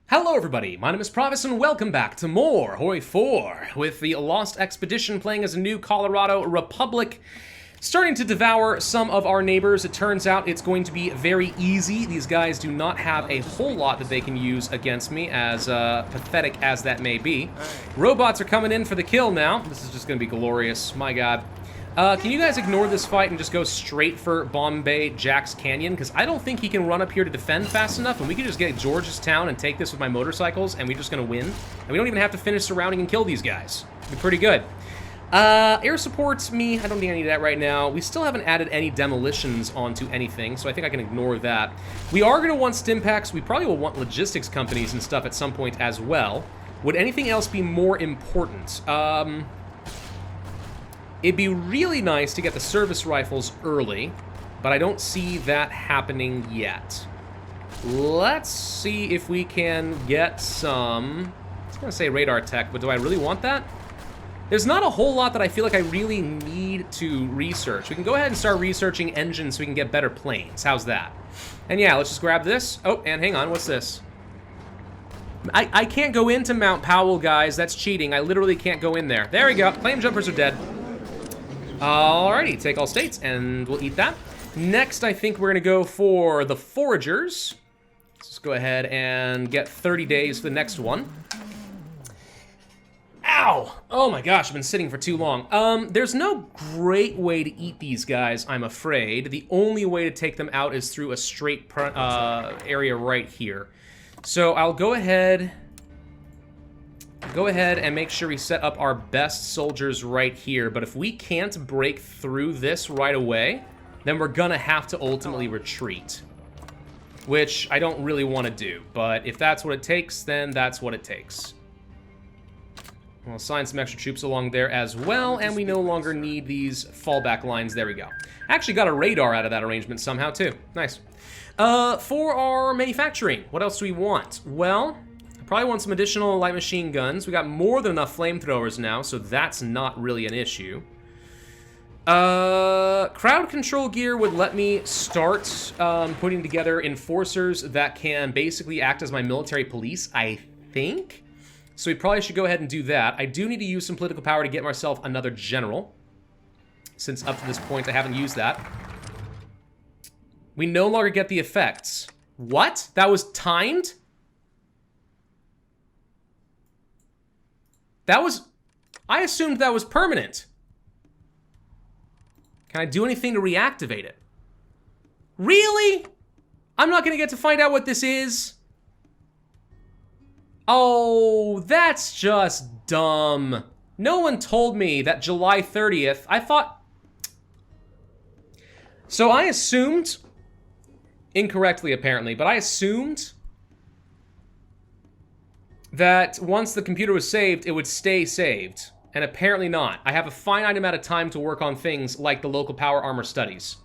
Hello everybody, my name is Pravus and welcome back to more HoI4, with the Lost Expedition playing as a new Colorado Republic, starting to devour some of our neighbors. It turns out it's going to be very easy. These guys do not have a whole lot that they can use against me, as pathetic as that may be. Robots are coming in for the kill now. This is just going to be glorious, my god. Can you guys ignore this fight and just go straight for Bombay Jack's Canyon? Because I don't think he can run up here to defend fast enough, and we can just get Georgetown and take this with my motorcycles, and we're just going to win. And we don't even have to finish surrounding and kill these guys. It'd be pretty good. Air supports me. I don't think I need that right now. We still haven't added any demolitions onto anything, so I think I can ignore that. We are going to want stim packs. We probably will want logistics companies and stuff at some point as well. Would anything else be more important? It'd be really nice to get the service rifles early, but I don't see that happening yet. Let's see if we can get some, I was gonna say radar tech, but do I really want that? There's not a whole lot that I feel like I really need to research. We can go ahead and start researching engines so we can get better planes. How's that? And yeah, let's just grab this. Oh, and hang on, what's this? I can't go into Mount Powell, guys. That's cheating. I literally can't go in there. There we go. Flame jumpers are dead. Alrighty, take all states, and we'll eat that. Next, I think we're gonna go for the foragers. Let's just go ahead and get 30 days for the next one. Ow! Oh my gosh, I've been sitting for too long. There's no great way to eat these guys, I'm afraid. The only way to take them out is through a straight area right here. So I'll go ahead and make sure we set up our best soldiers right here. But if we can't break through this right away, then we're gonna have to ultimately retreat, which I don't really want to do. But if that's what it takes, then that's what it takes. We'll assign some extra troops along there as well, and we no longer need these fallback lines. There we go. Actually got a radar out of that arrangement somehow too. Nice. For our manufacturing, what else do we want? Well, probably want some additional light machine guns. We got more than enough flamethrowers now, so that's not really an issue. Crowd control gear would let me start putting together enforcers that can basically act as my military police, I think. So we probably should go ahead and do that. I do need to use some political power to get myself another general, since up to this point I haven't used that. We no longer get the effects. What? That was timed? That was... I assumed that was permanent. Can I do anything to reactivate it? Really? I'm not gonna get to find out what this is? Oh, that's just dumb. No one told me that July 30th, I thought... So I assumed, incorrectly apparently, but I assumed that once the computer was saved, it would stay saved. And apparently not. I have a finite amount of time to work on things like the local power armor studies.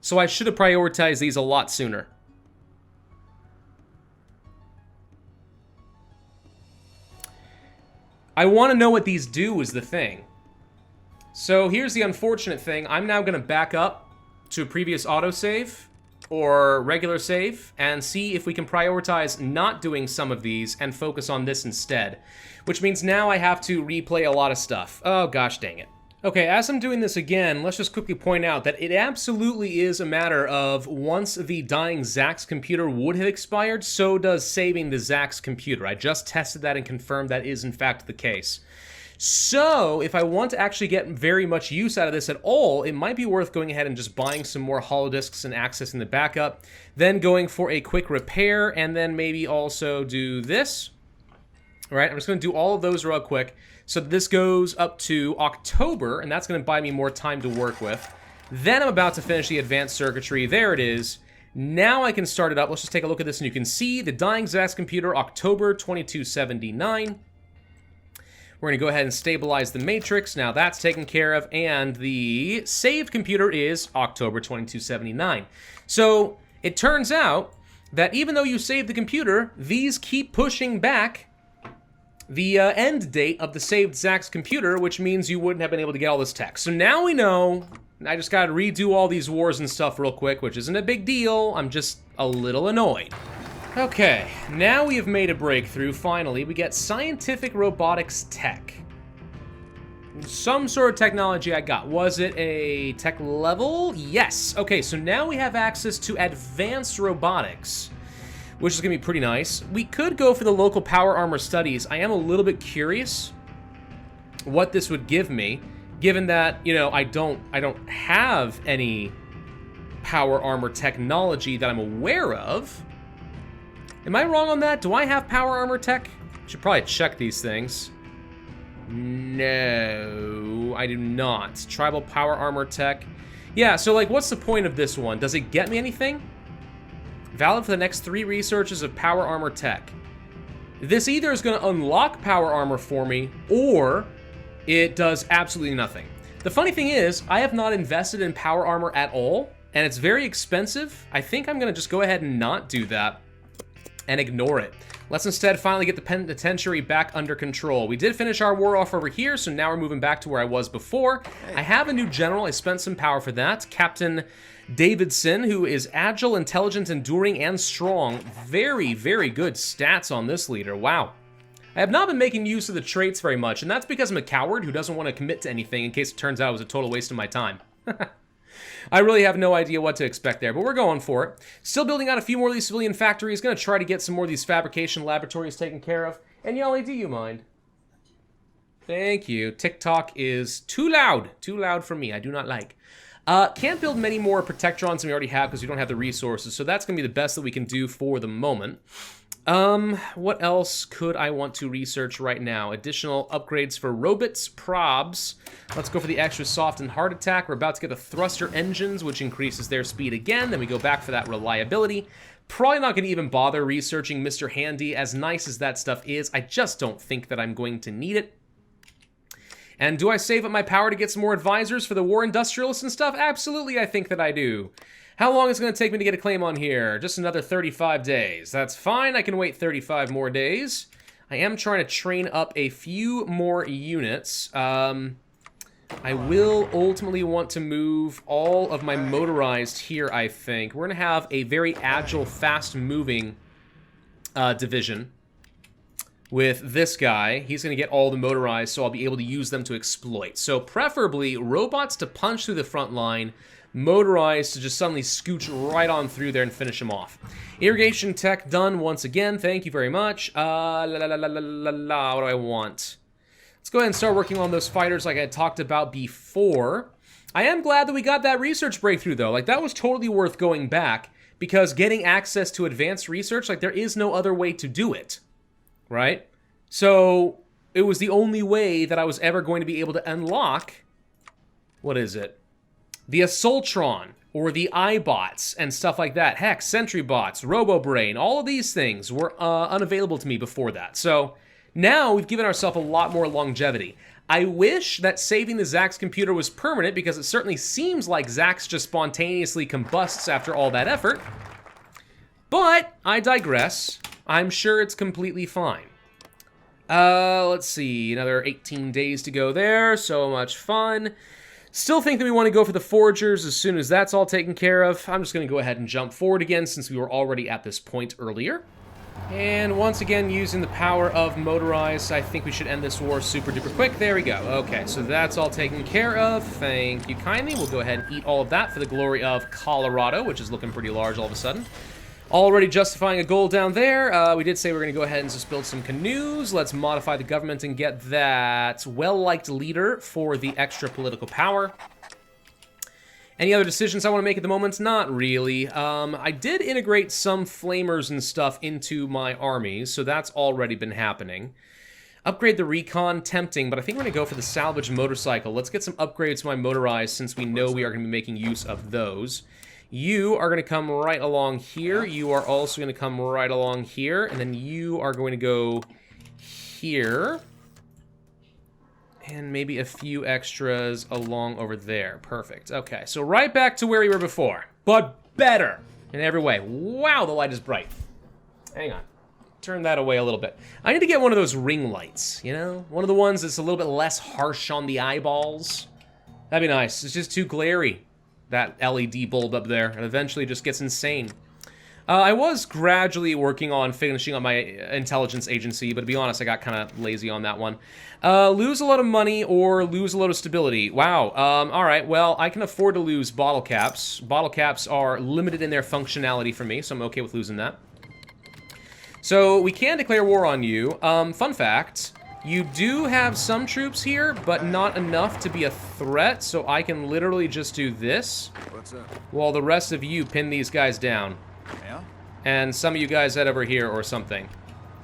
So I should have prioritized these a lot sooner. I want to know what these do is the thing. So here's the unfortunate thing. I'm now going to back up to a previous autosave or regular save and see if we can prioritize not doing some of these and focus on this instead. Which means now I have to replay a lot of stuff. Oh gosh dang it. Okay, as I'm doing this again, let's just quickly point out that it absolutely is a matter of once the dying Zach's computer would have expired, so does saving the Zach's computer. I just tested that and confirmed that is in fact the case. So, if I want to actually get very much use out of this at all, it might be worth going ahead and just buying some more holodisks and accessing the backup, then going for a quick repair, and then maybe also do this. All right, I'm just going to do all of those real quick. So this goes up to October, and that's going to buy me more time to work with. Then I'm about to finish the advanced circuitry. There it is. Now I can start it up. Let's just take a look at this, and you can see the dying Zach's computer, October 2279. We're going to go ahead and stabilize the matrix. Now that's taken care of, and the saved computer is October 2279. So it turns out that even though you saved the computer, these keep pushing back the end date of the saved Zach's computer, which means you wouldn't have been able to get all this text. So now we know. I just got to redo all these wars and stuff real quick, which isn't a big deal. I'm just a little annoyed. Okay, now we have made a breakthrough, finally. We get scientific robotics tech. Some sort of technology I got. Was it a tech level? Yes. Okay, so now we have access to advanced robotics, which is going to be pretty nice. We could go for the local power armor studies. I am a little bit curious what this would give me, given that, you know, I don't have any power armor technology that I'm aware of. Am I wrong on that? Do I have power armor tech? Should probably check these things. No, I do not. Tribal power armor tech. Yeah, so like, what's the point of this one? Does it get me anything? Valid for the next 3 researches of power armor tech. This either is going to unlock power armor for me, or it does absolutely nothing. The funny thing is, I have not invested in power armor at all, and it's very expensive. I think I'm going to just go ahead and not do that and ignore it. Let's instead finally get the penitentiary back under control. We did finish our war off over here, so now we're moving back to where I was before. I have a new general. I spent some power for that. Captain Davidson, who is agile, intelligent, enduring, and strong. Very, very good stats on this leader. Wow. I have not been making use of the traits very much, and that's because I'm a coward who doesn't want to commit to anything in case it turns out it was a total waste of my time. I really have no idea what to expect there, but we're going for it. Still building out a few more of these civilian factories. Going to try to get some more of these fabrication laboratories taken care of. And Yali, do you mind? Thank you. TikTok is too loud. Too loud for me. I do not like. Can't build many more protectrons than we already have because we don't have the resources, so that's going to be the best that we can do for the moment. What else could I want to research right now? Additional upgrades for robots, probs. Let's go for the extra soft and hard attack. We're about to get the thruster engines, which increases their speed again. Then we go back for that reliability. Probably not going to even bother researching Mr. Handy. As nice as that stuff is, I just don't think that I'm going to need it. And do I save up my power to get some more advisors for the war industrialists and stuff? Absolutely, I think that I do. How long is it going to take me to get a claim on here? Just another 35 days. That's fine. I can wait 35 more days. I am trying to train up a few more units. I will ultimately want to move all of my motorized here, I think. We're going to have a very agile, fast-moving division with this guy. He's going to get all the motorized, so I'll be able to use them to exploit. So preferably, robots to punch through the front line, motorized to just suddenly scooch right on through there and finish him off. Irrigation tech done once again. Thank you very much. What do I want? Let's go ahead and start working on those fighters like I had talked about before. I am glad that we got that research breakthrough, though. Like, that was totally worth going back, because getting access to advanced research, like, there is no other way to do it, right? So it was the only way that I was ever going to be able to unlock, what is it? The Assaultron, or the iBots, and stuff like that. Heck, Sentry Bots, RoboBrain, all of these things were unavailable to me before that. So now we've given ourselves a lot more longevity. I wish that saving the Zax computer was permanent, because it certainly seems like Zax just spontaneously combusts after all that effort. But I digress. I'm sure it's completely fine. Let's see, another 18 days to go there. So much fun. Still think that we want to go for the Foragers as soon as that's all taken care of. I'm just going to go ahead and jump forward again since we were already at this point earlier. And once again, using the power of motorized, I think we should end this war super duper quick. There we go. Okay, so that's all taken care of. Thank you kindly. We'll go ahead and eat all of that for the glory of Colorado, which is looking pretty large all of a sudden. Already justifying a goal down there. We did say we're going to go ahead and just build some canoes. Let's modify the government and get that well-liked leader for the extra political power. Any other decisions I want to make at the moment? Not really. I did integrate some flamers and stuff into my armies, so that's already been happening. Upgrade the recon, tempting, but I think we're going to go for the salvage motorcycle. Let's get some upgrades to my motorized since we know we are going to be making use of those. You are going to come right along here. You are also going to come right along here. And then you are going to go here. And maybe a few extras along over there. Perfect. Okay, so right back to where we were before. But better in every way. Wow, the light is bright. Hang on. Turn that away a little bit. I need to get one of those ring lights, you know? One of the ones that's a little bit less harsh on the eyeballs. That'd be nice. It's just too glary. That LED bulb up there, and eventually just gets insane. I was gradually working on finishing up my intelligence agency, but to be honest, I got kind of lazy on that one. Lose a lot of money or lose a lot of stability. Wow. All right, well, I can afford to lose bottle caps. Bottle caps are limited in their functionality for me, so I'm okay with losing that. So we can declare war on you. Fun fact, you do have some troops here, but not enough to be a threat, so I can literally just do this. What's up? While the rest of you pin these guys down. Yeah? And some of you guys head over here or something.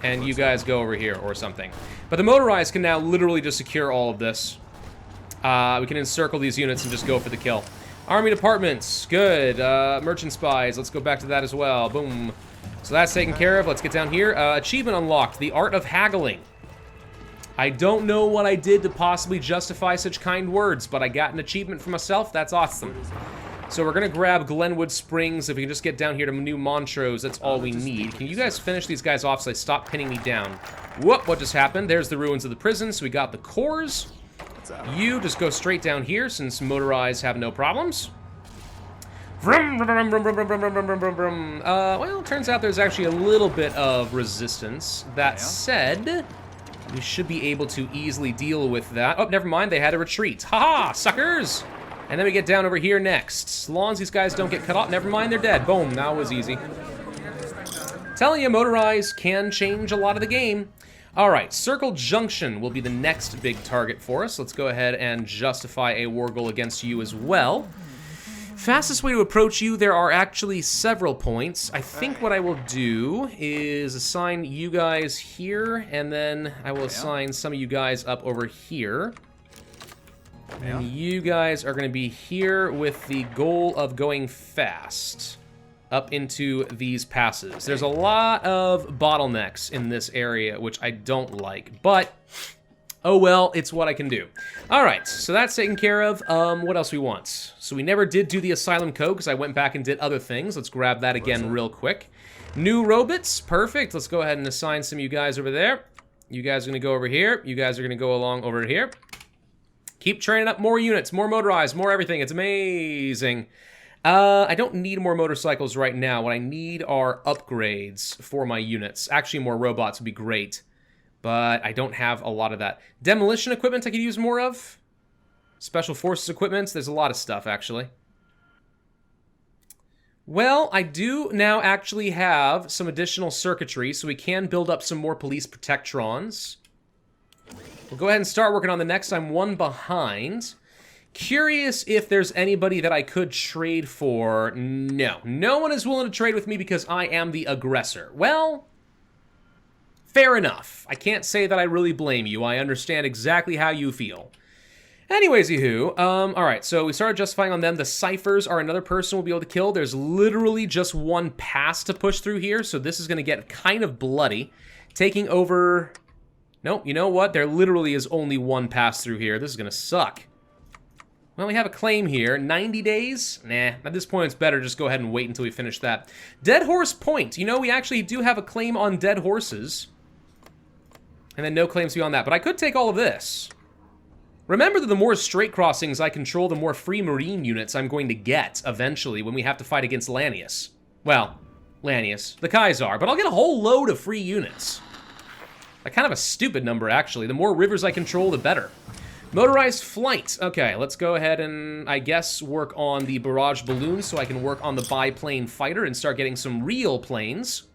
And you guys go over here or something. But the motorized can now literally just secure all of this. We can encircle these units and just go for the kill. Army departments, good. Merchant spies, let's go back to that as well. Boom. So that's taken care of. Let's get down here. Achievement unlocked, the art of haggling. I don't know what I did to possibly justify such kind words, but I got an achievement for myself. That's awesome. So we're gonna grab Glenwood Springs. If we can just get down here to New Montrose, that's all we need. Can you guys finish these guys off so they stop pinning me down? Whoop, what just happened? There's the ruins of the prison, so we got the cores. You just go straight down here since motorized have no problems. Vroom, vroom, vroom, vroom, vroom, vroom, vroom, vroom, vroom. Well, turns out there's actually a little bit of resistance. That said, we should be able to easily deal with that. Oh, never mind, they had a retreat. Haha, suckers! And then we get down over here next. As long as these guys don't get cut off, never mind, they're dead. Boom, that was easy. Telling you, motorized can change a lot of the game. All right, Circle Junction will be the next big target for us. Let's go ahead and justify a war goal against you as well. Fastest way to approach you, there are actually several points. I think what I will do is assign you guys here, and then I will assign some of you guys up over here. And you guys are going to be here with the goal of going fast up into these passes. There's a lot of bottlenecks in this area, which I don't like, but oh well, it's what I can do. All right, so that's taken care of. What else we want? So we never did do the Asylum Code because I went back and did other things. Let's grab that again real quick. New robots, perfect. Let's go ahead and assign some of you guys over there. You guys are going to go over here. You guys are going to go along over here. Keep training up more units, more motorized, more everything. It's amazing. I don't need more motorcycles right now. What I need are upgrades for my units. Actually, more robots would be great, but I don't have a lot of that. Demolition equipment I could use more of. Special forces equipment. There's a lot of stuff, actually. Well, I do now actually have some additional circuitry, so we can build up some more police protectrons. We'll go ahead and start working on the next. I'm one behind. Curious if there's anybody that I could trade for. No. No one is willing to trade with me because I am the aggressor. Well, fair enough. I can't say that I really blame you. I understand exactly how you feel. Anyways, all right, so we started justifying on them. The ciphers are another person we'll be able to kill. There's literally just one pass to push through here, so this is going to get kind of bloody. Taking over... Nope, you know what? There literally is only one pass through here. This is going to suck. Well, we have a claim here. 90 days? Nah, at this point it's better just go ahead and wait until we finish that. Dead Horse Point. You know, we actually do have a claim on dead horses. And then no claims beyond that. But I could take all of this. Remember that the more straight crossings I control, the more free marine units I'm going to get eventually when we have to fight against Lanius. Well, Lanius. The Kaisar. But I'll get a whole load of free units. Like, kind of a stupid number, actually. The more rivers I control, the better. Motorized flight. Okay, let's go ahead and, I guess, work on the barrage balloons so I can work on the biplane fighter and start getting some real planes.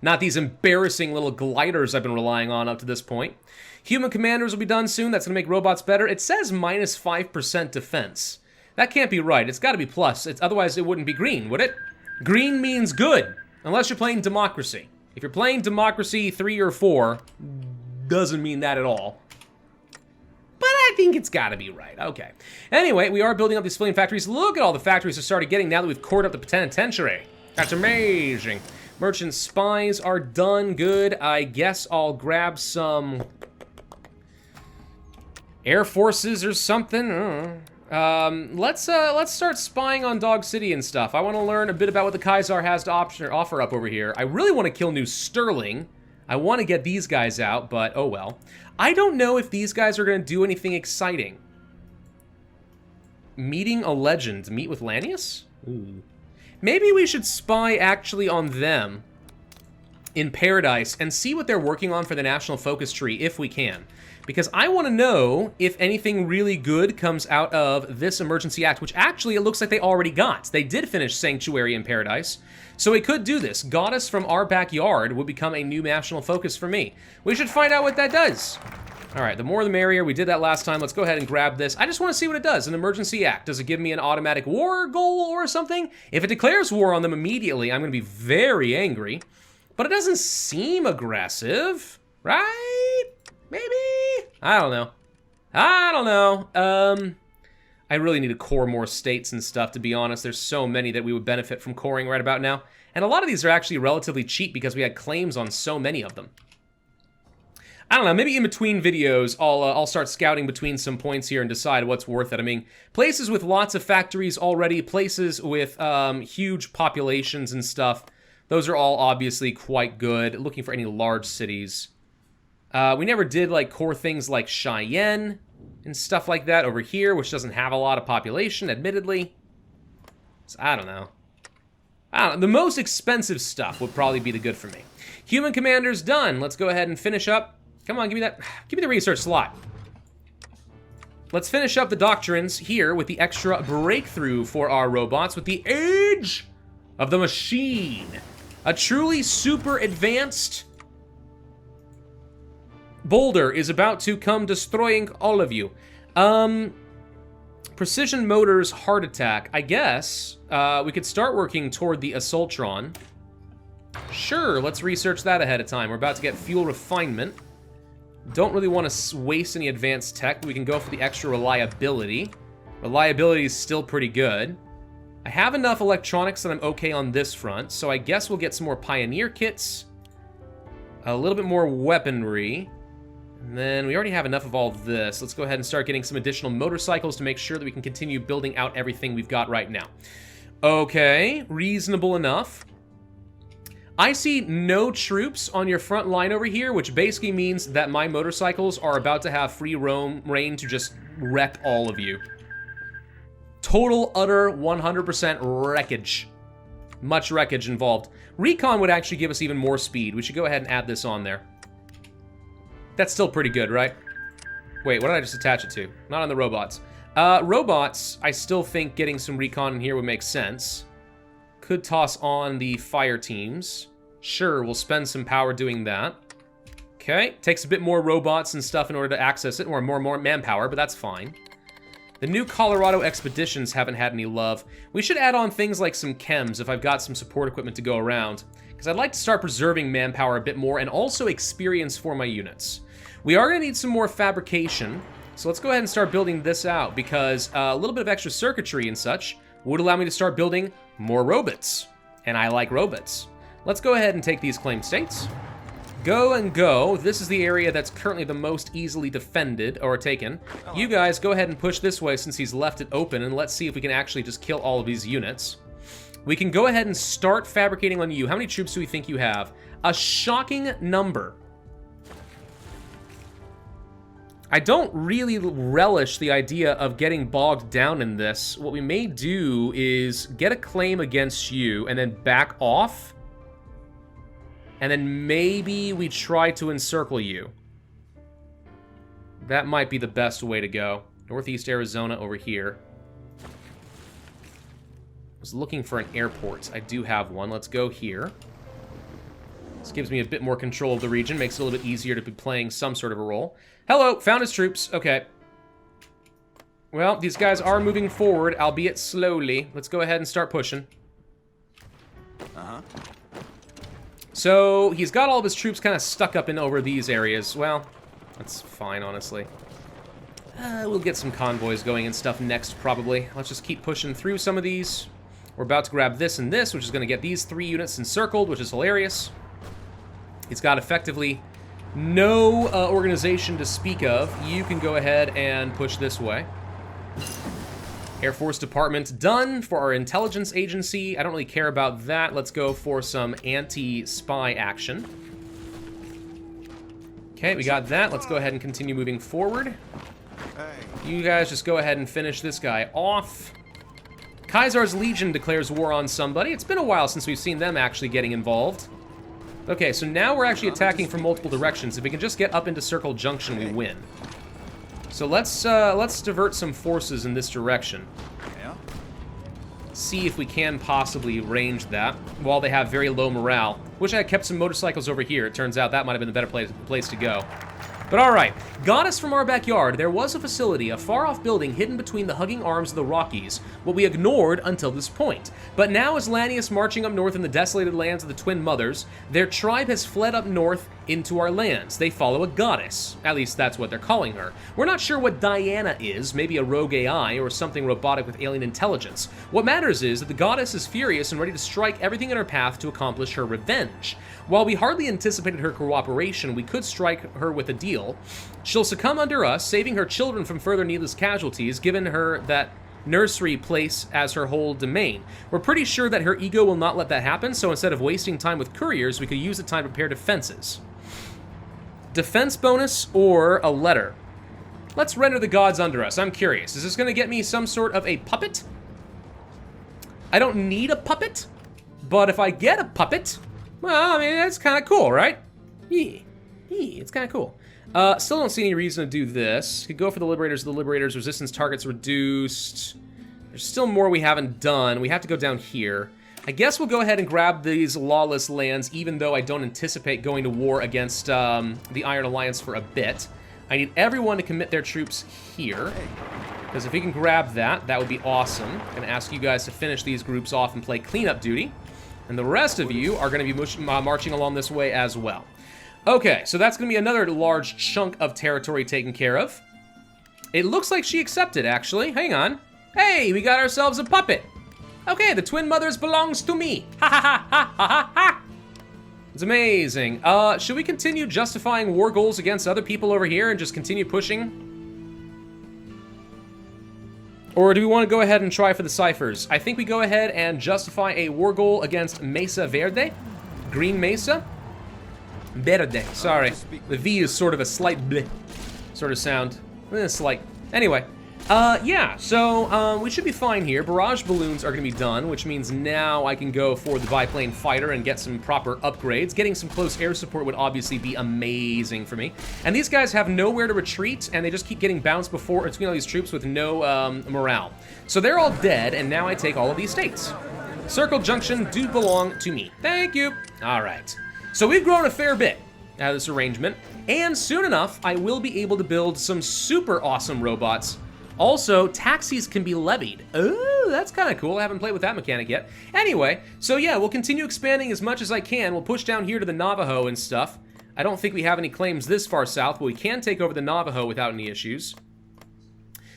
Not these embarrassing little gliders I've been relying on up to this point. Human commanders will be done soon. That's going to make robots better. It says minus 5% defense. That can't be right. It's got to be plus. Otherwise, it wouldn't be green, would it? Green means good, unless you're playing democracy. If you're playing democracy 3 or 4, doesn't mean that at all. But I think it's got to be right. Okay. Anyway, we are building up these civilian factories. Look at all the factories we started getting now that we've cored up the penitentiary. That's amazing. Merchant spies are done. Good. I guess I'll grab some air forces or something. Let's start spying on Dog City and stuff. I want to learn a bit about what the Kaisar has to offer up over here. I really want to kill New Sterling. I want to get these guys out, but oh well. I don't know if these guys are going to do anything exciting. Meeting a legend. Meet with Lanius? Ooh. Maybe we should spy actually on them in Paradise and see what they're working on for the National Focus Tree, if we can. Because I want to know if anything really good comes out of this emergency act, which actually it looks like they already got. They did finish Sanctuary in Paradise, so we could do this. Goddess from our backyard would become a new national focus for me. We should find out what that does. All right, the more the merrier. We did that last time. Let's go ahead and grab this. I just want to see what it does. An emergency act. Does it give me an automatic war goal or something? If it declares war on them immediately, I'm going to be very angry. But it doesn't seem aggressive, right? Maybe? I don't know. I don't know. I really need to core more states and stuff, to be honest. There's so many that we would benefit from coring right about now. And a lot of these are actually relatively cheap because we had claims on so many of them. I don't know, maybe in between videos, I'll start scouting between some points here and decide what's worth it. I mean, places with lots of factories already, places with huge populations and stuff, those are all obviously quite good. Looking for any large cities. We never did, like, core things like Cheyenne and stuff like that over here, which doesn't have a lot of population, admittedly. So, I don't know. The most expensive stuff would probably be the good for me. Human commanders done. Let's go ahead and finish up. Come on, give me that. Give me the research slot. Let's finish up the doctrines here with the extra breakthrough for our robots with the Age of the Machine. A truly super advanced Boulder is about to come destroying all of you. Precision motors heart attack. I guess we could start working toward the Assaultron. Sure, let's research that ahead of time. We're about to get fuel refinement. Don't really want to waste any advanced tech, but we can go for the extra reliability. Reliability is still pretty good. I have enough electronics that I'm okay on this front, so I guess we'll get some more Pioneer kits. A little bit more weaponry. And then we already have enough of all this. Let's go ahead and start getting some additional motorcycles to make sure that we can continue building out everything we've got right now. Okay, reasonable enough. I see no troops on your front line over here, which basically means that my motorcycles are about to have free reign to just wreck all of you. Total, utter, 100% wreckage. Much wreckage involved. Recon would actually give us even more speed. We should go ahead and add this on there. That's still pretty good, right? Wait, what did I just attach it to? Not on the robots. Robots, I still think getting some recon in here would make sense. Could toss on the fire teams. Sure, we'll spend some power doing that. Okay, takes a bit more robots and stuff in order to access it, or more manpower, but that's fine. The new Colorado expeditions haven't had any love. We should add on things like some chems if I've got some support equipment to go around, because I'd like to start preserving manpower a bit more and also experience for my units. We are going to need some more fabrication, so let's go ahead and start building this out, because a little bit of extra circuitry and such would allow me to start building more robots, and I like robots. Let's go ahead and take these claimed states. Go and go. This is the area that's currently the most easily defended or taken. You guys go ahead and push this way since he's left it open, and let's see if we can actually just kill all of these units. We can go ahead and start fabricating on you. How many troops do we think you have? A shocking number. I don't really relish the idea of getting bogged down in this. What we may do is get a claim against you and then back off. And then maybe we try to encircle you. That might be the best way to go. Northeast Arizona over here. I was looking for an airport. I do have one. Let's go here. This gives me a bit more control of the region. Makes it a little bit easier to be playing some sort of a role. Hello, found his troops. Okay. Well, these guys are moving forward, albeit slowly. Let's go ahead and start pushing. So, he's got all of his troops kind of stuck up in over these areas. Well, that's fine, honestly. We'll get some convoys going and stuff next, probably. Let's just keep pushing through some of these. We're about to grab this and this, which is going to get these 3 units encircled, which is hilarious. He's got effectively no organization to speak of. You can go ahead and push this way. Air Force Department done for our intelligence agency. I don't really care about that. Let's go for some anti-spy action. Okay, we got that. Let's go ahead and continue moving forward. You guys just go ahead and finish this guy off. Kaisar's Legion declares war on somebody. It's been a while since we've seen them actually getting involved. Okay, so now we're actually attacking from multiple directions. If we can just get up into Circle Junction, we win. So let's divert some forces in this direction. See if we can possibly range that while they have very low morale. Wish I had kept some motorcycles over here. It turns out that might have been the better place to go. But alright, goddess from our backyard, there was a facility, a far-off building hidden between the hugging arms of the Rockies, what we ignored until this point. But now as Lanius marching up north in the desolated lands of the Twin Mothers, their tribe has fled up north into our lands. They follow a goddess. At least that's what they're calling her. We're not sure what Diana is, maybe a rogue AI or something robotic with alien intelligence. What matters is that the goddess is furious and ready to strike everything in her path to accomplish her revenge. While we hardly anticipated her cooperation, we could strike her with a deal. She'll succumb under us, saving her children from further needless casualties, given her that nursery place as her whole domain. We're pretty sure that her ego will not let that happen, so instead of wasting time with couriers, we could use the time to prepare defenses. Defense bonus or a letter? Let's render the gods under us. I'm curious. Is this going to get me some sort of a puppet? I don't need a puppet, but if I get a puppet, well, I mean, that's kind of cool, right? Yeah, it's kind of cool. Still don't see any reason to do this. Could go for the Liberators. The Liberators' resistance targets reduced. There's still more we haven't done. We have to go down here. I guess we'll go ahead and grab these lawless lands, even though I don't anticipate going to war against the Iron Alliance for a bit. I need everyone to commit their troops here, because if we can grab that, that would be awesome. I'm going to ask you guys to finish these groups off and play cleanup duty. And the rest of you are going to be marching along this way as well. Okay, so that's going to be another large chunk of territory taken care of. It looks like she accepted, actually. Hang on. Hey, we got ourselves a puppet. Okay, the Twin Mothers belongs to me. Ha ha ha ha ha ha. It's amazing. Should we continue justifying war goals against other people over here and just continue pushing? Or do we want to go ahead and try for the ciphers? I think we go ahead and justify a war goal against Mesa Verde. Green Mesa. Verde, sorry. The V is sort of a slight bleh sort of sound. Slight. Anyway. Yeah, so we should be fine here. Barrage balloons are going to be done, which means now I can go for the biplane fighter and get some proper upgrades. Getting some close air support would obviously be amazing for me. And these guys have nowhere to retreat, and they just keep getting bounced between all these troops with no morale. So they're all dead, and now I take all of these states. Circle Junction do belong to me. Thank you. All right. So we've grown a fair bit out of this arrangement, and soon enough, I will be able to build some super awesome robots. Also, taxis can be levied. Oh, that's kind of cool. I haven't played with that mechanic yet. Anyway, so yeah, we'll continue expanding as much as I can. We'll push down here to the Navajo and stuff. I don't think we have any claims this far south, but we can take over the Navajo without any issues.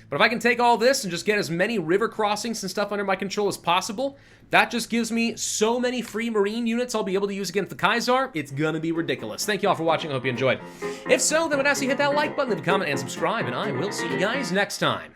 But if I can take all this and just get as many river crossings and stuff under my control as possible, that just gives me so many free Marine units I'll be able to use against the Kaiser. It's gonna be ridiculous. Thank you all for watching. I hope you enjoyed. If so, then I would ask you to hit that like button, leave a comment, and subscribe, and I will see you guys next time.